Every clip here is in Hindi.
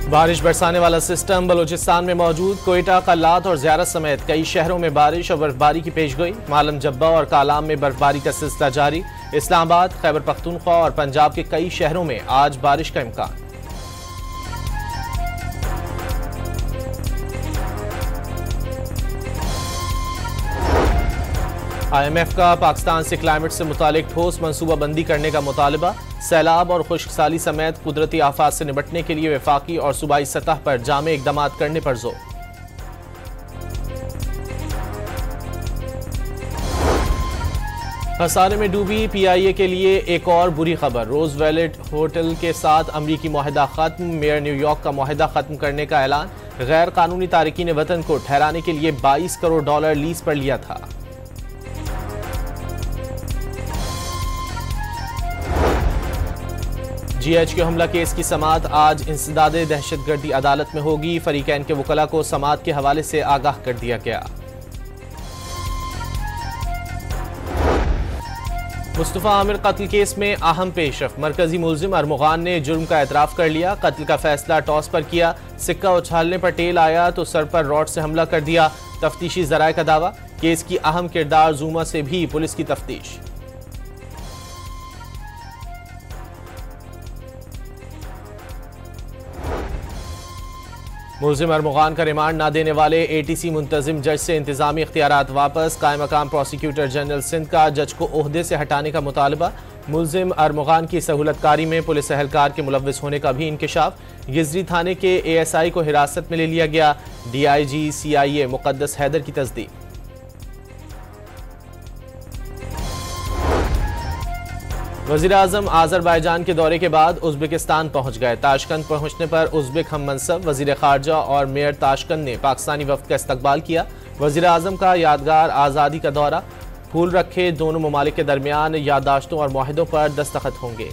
बारिश बरसाने वाला सिस्टम बलूचिस्तान में मौजूद। कोयटा, कल्लात और ज़ियारत समेत कई शहरों में बारिश और बर्फबारी की पेशगोई। मालम जब्बा और कालाम में बर्फबारी का सिलसिला जारी। इस्लामाबाद, खैबर पख्तूनख्वा और पंजाब के कई शहरों में आज बारिश का इम्कान। IMF का पाकिस्तान से क्लाइमेट से मुतालिक ठोस मनसूबाबंदी करने का मुतालबा। सैलाब और खुश्कसाली समेत कुदरती आफात से निपटने के लिए वफाकी और सूबाई सतह पर जामे इकदाम करने पर जोर। खसारे में डूबी PIA के लिए एक और बुरी खबर। रोजवेलेट होटल के साथ अमरीकी मुआहदा खत्म। मेयर न्यूयॉर्क का मुआहदा खत्म करने का ऐलान। गैर कानूनी तारकीन वतन को ठहराने के लिए $22 करोड़ लीज पर लिया था। GH हमला केस की समाअत आज इंसदादे दहशतगर्दी अदालत में होगी। फरीकैन के वकला को समाअत के हवाले से आगाह कर दिया गया। मुस्तफा आमिर कत्ल केस में अहम पेशरफ। मरकजी मुलजिम अरमुगान ने जुर्म का एतराफ कर लिया। कत्ल का फैसला टॉस पर किया। सिक्का उछालने पर टेल आया तो सर पर रॉड से हमला कर दिया। तफ्तीशी जराये का दावा। केस की अहम किरदार जूमा से भी पुलिस की तफ्तीश। मुलजिम अरमुगान का रिमांड न देने वाले ATC मुंतजिम जज से इंतजामी इख्तियारात वापस। कायम मकाम प्रोसिक्यूटर जनरल सिंध का जज को ओहदे से हटाने का मुतालबा। मुलजिम अरमुगान की सहूलतकारी में पुलिस एहलकार के मुलव्विस होने का भी इंकशाफ। गिजरी थाने के ASI को हिरासत में ले लिया गया। DIG CIA मुकद्दस हैदर की तस्दीक। वज़ीर आज़म आज़रबाईजान के दौरे के बाद उज़्बेकिस्तान पहुंच गए। ताशकंद पहुंचने पर उज़्बेक हम मनसब वज़ीर ख़ारजा और मेयर ताशकंद ने पाकिस्तानी वफ़द का इस्तकबाल किया। वज़ीर आज़म का यादगार आज़ादी का दौरा। फूल रखे दोनों ममालिक के दरमियान याददाश्तों और मुआहदों पर दस्तखत होंगे।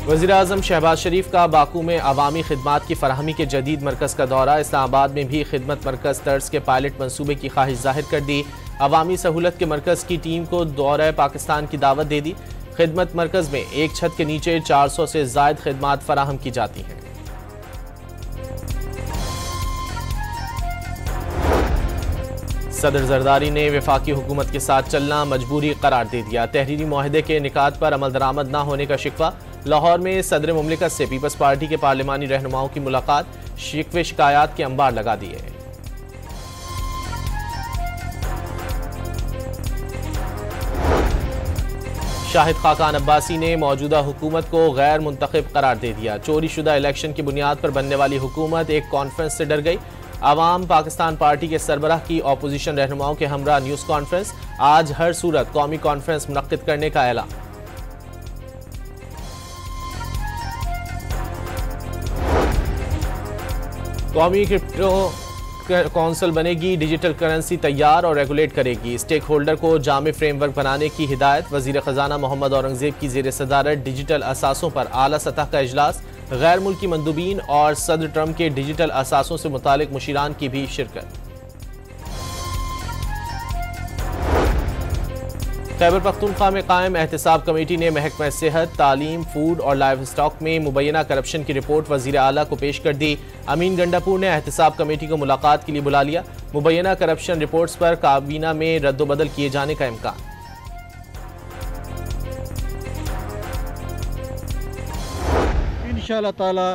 वज़ीर आज़म शहबाज शरीफ का बाकू में अवामी खिदमात की फराहमी के जदीद मरकज़ का दौरा। इस्लामाबाद में भी खिदमत मरकज़ तर्ज के पायलट मनसूबे की ख्वाहिश जाहिर कर दी। अवामी सहूलत के मरकज़ की टीम को दौरा पाकिस्तान की दावत दे दी। खिदमत मरकज़ में एक छत के नीचे 400 से ज़ायद खिदमात फराहम की जाती हैं। सदर जरदारी ने वफाकी हुकूमत के साथ चलना मजबूरी करार दे दिया। तहरीरी मुआहदे के निकात पर अमल दरामद न होने का शिकवा। लाहौर में सदर मुमलिकत से पीपल्स पार्टी के पार्लिमानी रहनुमाओं की मुलाकात। शिकवे शिकायत के अंबार लगा दिए। शाहिद खाकान अब्बासी ने मौजूदा हुकूमत को गैर मुंतखब करार दे दिया। चोरी शुदा इलेक्शन की बुनियाद पर बनने वाली हुकूमत एक कॉन्फ्रेंस से डर गई। अवाम पाकिस्तान पार्टी के सरबराह की अपोजिशन रहनुमाओं के हमरा न्यूज़ कॉन्फ्रेंस। आज हर सूरत कौमी कॉन्फ्रेंस मुनक्किद करने का ऐलान। कौमी क्रिप्टो कौंसिल बनेगी। डिजिटल करेंसी तैयार और रेगुलेट करेगी। स्टेक होल्डर को जामे फ्रेमवर्क बनाने की हिदायत। वजीर खजाना मोहम्मद औरंगजेब की जेर सदारत डिजिटल असासों पर आला सतह का इजलास। गैर मुल्की मंदूबीन और सदर ट्रंप के डिजिटल असासों से मुतालिक मुशीरान की भी शिरकत। खैबर पख्तूनख्वा में कायम एहतसाब कमेटी ने महकमा सेहत, तालीम, फूड और लाइव स्टॉक में मुबैना करप्शन की रिपोर्ट वजीर आला को पेश कर दी। अमीन गंडापुर ने एहतसाब कमेटी को मुलाकात के लिए बुला लिया। मुबैना करप्शन रिपोर्ट्स पर काबीना में रद्दोबदल किए जाने का इम्कान। इंशाअल्लाह ताला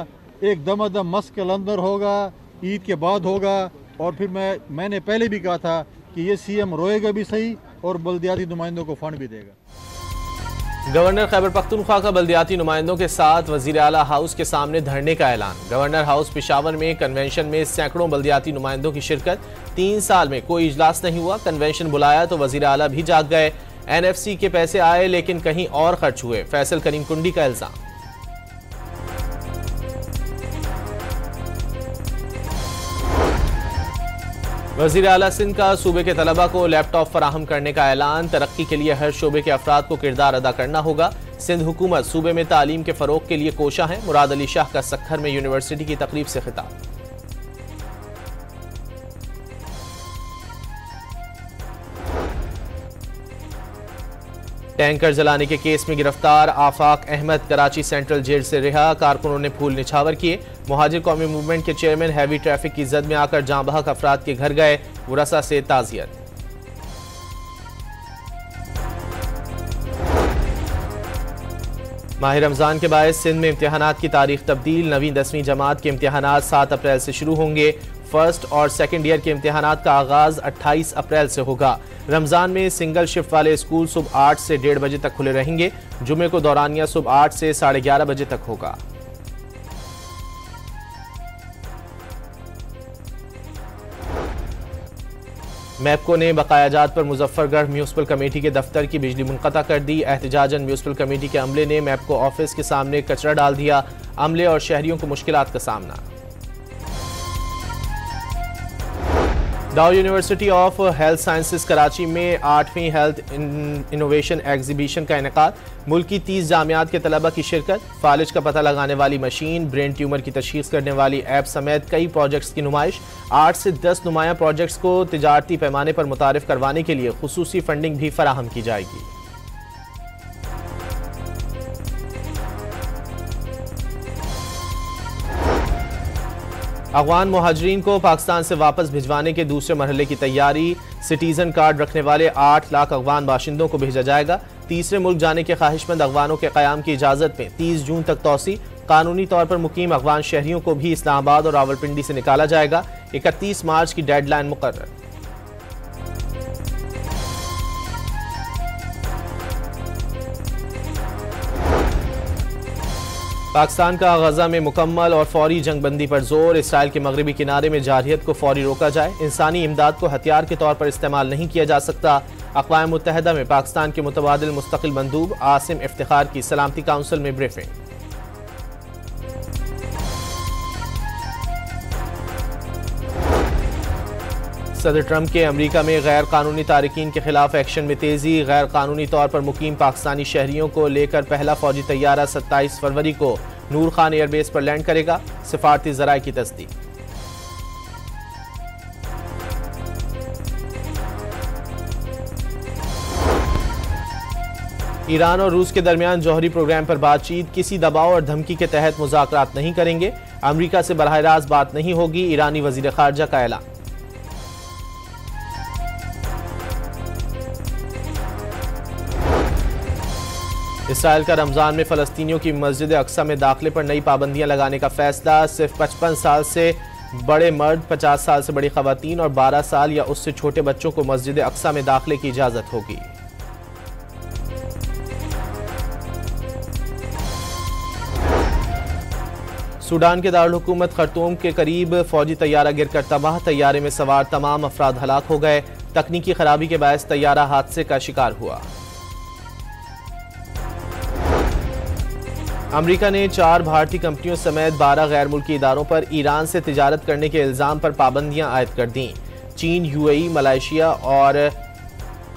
एक दमादम मस्क अंदर होगा, ईद के बाद होगा। और फिर मैंने पहले भी कहा था कि ये CM रोएगा भी सही और बल्दियाती नुमाइंदों को फंड भी देगा। गवर्नर खैबर पख्तूनख्वा का बल्दियाती नुमाइंदों के साथ वजीर आला हाउस के सामने धरने का ऐलान। गवर्नर हाउस पेशावर में कन्वेंशन में सैकड़ों बल्दियाती नुमाइंदों की शिरकत। 3 साल में कोई इजलास नहीं हुआ। कन्वेंशन बुलाया तो वजीर आला भी जाग गए। NFC के पैसे आए लेकिन कहीं और खर्च हुए। फैसल करीम कुंडी का इल्जाम। वज़ीर आला सिंध का सूबे के तलबा को लैपटॉप फराहम करने का ऐलान। तरक्की के लिए हर शोबे के अफराद को किरदार अदा करना होगा। सिंध हुकूमत सूबे में तालीम के फरोग के लिए कोशा है। मुराद अली शाह का सक्खर में यूनिवर्सिटी की तकरीब से खिताब। टैंकर जलाने के केस में गिरफ्तार आफाक अहमद कराची सेंट्रल जेल से रिहा। कारकुनों ने फूल निछावर किए। मुहाजिर कौमी मूवमेंट के चेयरमैन हैवी ट्रैफिक की जद में आकर जाँ बहक अफराद के घर गए। वरसा से ताजियत। माह रमजान के बायस सिंध में इम्तिहानात की तारीख तब्दील। 9वीं 10वीं जमात के इम्तिहानात 7 अप्रैल से शुरू होंगे। फर्स्ट और सेकेंड ईयर के इम्तिहानात का आगाज 28 अप्रैल से होगा। रमजान में सिंगल शिफ्ट वाले स्कूल सुबह 8 से 1:30 बजे तक खुले रहेंगे। जुमे को दौरानिया सुबह 8 से 11:30 बजे तक होगा। मैपको ने बकायाजात पर मुजफ्फरगढ़ म्यूनिसिपल कमेटी के दफ्तर की बिजली मुनक़ता कर दी। एहतजाजन म्यूनिसिपल कमेटी के अमले ने मैपको ऑफिस के सामने कचरा डाल दिया। अमले और शहरियों को मुश्किलात का सामना। डाउ university of health sciences Karachi में 8वीं हेल्थ इनोवेशन एग्जीबिशन का इनेकाद। मुल्क की 30 जामियात के तलबा की शिरकत। फालिज का पता लगाने वाली मशीन, ब्रेन ट्यूमर की तशखीस करने वाली ऐप समेत कई प्रोजेक्ट्स की नुमाइश। 8 से 10 नुमाया प्रोजेक्ट्स को तिजारती पैमाने पर मुतारिफ करवाने के लिए खुसूसी फंडिंग भी फराहम की जाएगी। अफगान मुहाजिरीन को पाकिस्तान से वापस भिजवाने के दूसरे मरहले की तैयारी। सिटीजन कार्ड रखने वाले 8 लाख अफगान बाशिंदों को भेजा जाएगा। तीसरे मुल्क जाने के ख्वाहिशमंद अफगानों के क़याम की इजाज़त में 30 जून तक तौसी। कानूनी तौर पर मुकीम अफगान शहरियों को भी इस्लामाबाद और रावलपिंडी से निकाला जाएगा। 31 मार्च की डेडलाइन मुकर्रर। पाकिस्तान का गजा में मुकम्मल और फौरी जंगबंदी पर जोर। इसराइल के मगरबी किनारे में जारहियत को फौरी रोका जाए। इंसानी इमदाद को हथियार के तौर पर इस्तेमाल नहीं किया जा सकता। अक़वाम मुत्तहिदा में पाकिस्तान के मुतबादिल मुस्तकिल मंदूब आसिम इफ्तिखार की सलामती काउंसिल में ब्रीफिंग। सदर ट्रंप के अमरीका में गैर कानूनी तारिकीन के खिलाफ एक्शन में तेजी। गैर कानूनी तौर पर मुकीम पाकिस्तानी शहरियों को लेकर पहला फौजी तैयारा 27 फरवरी को नूर खान एयरबेस पर लैंड करेगा। सिफारती ज़राए की तस्दीक। ईरान और रूस के दरमियान जौहरी प्रोग्राम पर बातचीत। किसी दबाव और धमकी के तहत मुज़ाकरात नहीं करेंगे। अमरीका से बराह रास्त बात नहीं होगी। ईरानी वज़ीर ख़ारजा का ऐलान। इसराइल का रमजान में फ़लस्तीनियों की मस्जिद अक्सा में दाखिले पर नई पाबंदियां लगाने का फैसला। सिर्फ 55 साल से बड़े मर्द, 50 साल से बड़ी खवातीन और 12 साल या उससे छोटे बच्चों को मस्जिद अक्सा में दाखिले की इजाज़त होगी। सूडान के दारुल हुकूमत खर्तूम के करीब फौजी तैयारा गिरकर तबाह। तैयारे में सवार तमाम अफराद हलाक हो गए। तकनीकी खराबी के बायस तैयारा हादसे का शिकार हुआ। अमेरिका ने 4 भारतीय कंपनियों समेत 12 गैर मुल्की इदारों पर ईरान से तिजारत करने के इल्ज़ाम पर पाबंदियां आयद कर दी। चीन, यूएई, मलेशिया और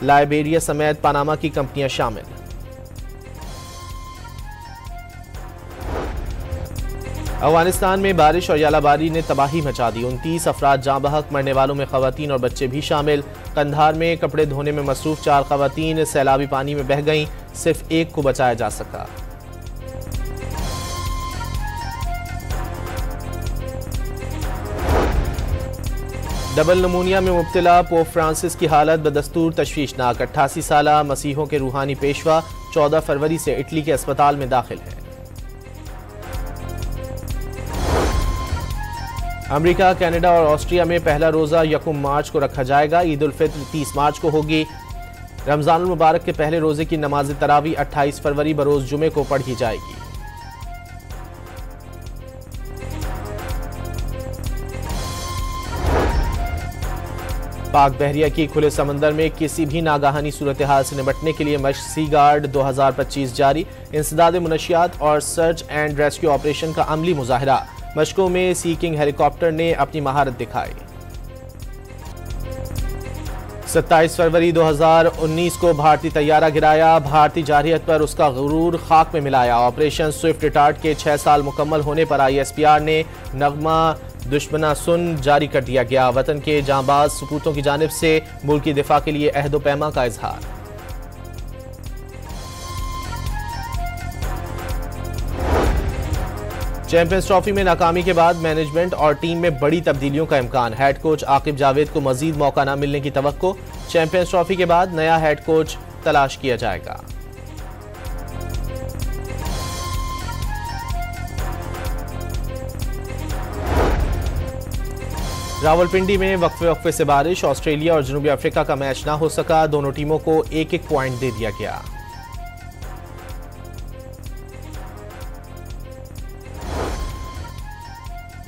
लाइबेरिया समेत पनामा की कंपनियां शामिल। अफगानिस्तान में बारिश और यालाबारी ने तबाही मचा दी। 29 अफराद जाँ बहक, मरने वालों में खवातीन और बच्चे भी शामिल। कंधार में कपड़े धोने में मसरूफ 4 खवातीन सैलाबी पानी में बह गईं। सिर्फ एक को बचाया जा सका। डबल नमूनिया में मुब्तला पोप फ्रांसिस की हालत बदस्तूर तशवीशनाक। 88 साला मसीहों के रूहानी पेशवा 14 फरवरी से इटली के अस्पताल में दाखिल है। अमेरिका, कनाडा और ऑस्ट्रिया में पहला रोज़ा 1 मार्च को रखा जाएगा। ईद उल फित्र 30 मार्च को होगी। रमज़ान उल मुबारक के पहले रोज़े की नमाज तरावी 28 फरवरी बरोज़ जुमे को पढ़ी जाएगी। पाक बहरिया की खुले समंदर में किसी भी नागाहानी सूरत हाल से निपटने के लिए मशक़ सी गार्ड 2025 जारी। इंसदाद मुनशियात और सर्च एंड रेस्क्यू ऑपरेशन का अमली मुजाहरा। मशकों में सी किंग हेलीकॉप्टर ने अपनी महारत दिखाई। 27 फरवरी 2019 को भारतीय तैयारा गिराया। भारतीय जारहियत पर उसका गुरूर खाक में मिलाया। ऑपरेशन स्विफ्ट रिटार्ट के 6 साल मुकम्मल होने पर ISPR ने नगमा दुश्मना सुन जारी कर दिया गया। वतन के जांबाज सपूतों की जानिब से मुल्क की दिफा के लिए अहद व पैमा का इजहार। चैंपियंस ट्रॉफी में नाकामी के बाद मैनेजमेंट और टीम में बड़ी तब्दीलियों का इम्कान। हेड कोच आकिब जावेद को मजीद मौका न मिलने की तवक्को। चैंपियंस ट्रॉफी के बाद नया हेड कोच तलाश किया जाएगा। रावलपिंडी में वक्फे से बारिश। ऑस्ट्रेलिया और जनूबी अफ्रीका का मैच ना हो सका। दोनों टीमों को एक एक पॉइंट दे दिया गया।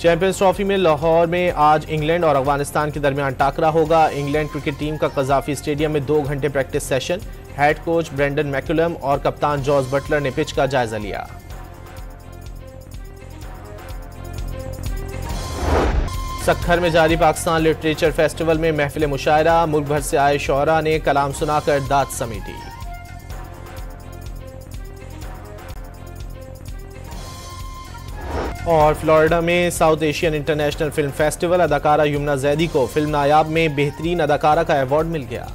चैंपियंस ट्रॉफी में लाहौर में आज इंग्लैंड और अफगानिस्तान के दरमियान टाकरा होगा। इंग्लैंड क्रिकेट टीम का कज़ाफी स्टेडियम में 2 घंटे practice session. Head coach Brendon McCullum और कप्तान जॉर्ज बटलर ने पिच का जायजा लिया। सक्खर में जारी पाकिस्तान लिटरेचर फेस्टिवल में महफिल मुशायरा। मुल्क भर से आए शोरा ने कलाम सुनाकर दाद समेटी। और फ्लोरिडा में south Asian international film festival. अदाकारा यमुना जैदी को फिल्म नायाब में बेहतरीन अदाकारा का अवार्ड मिल गया।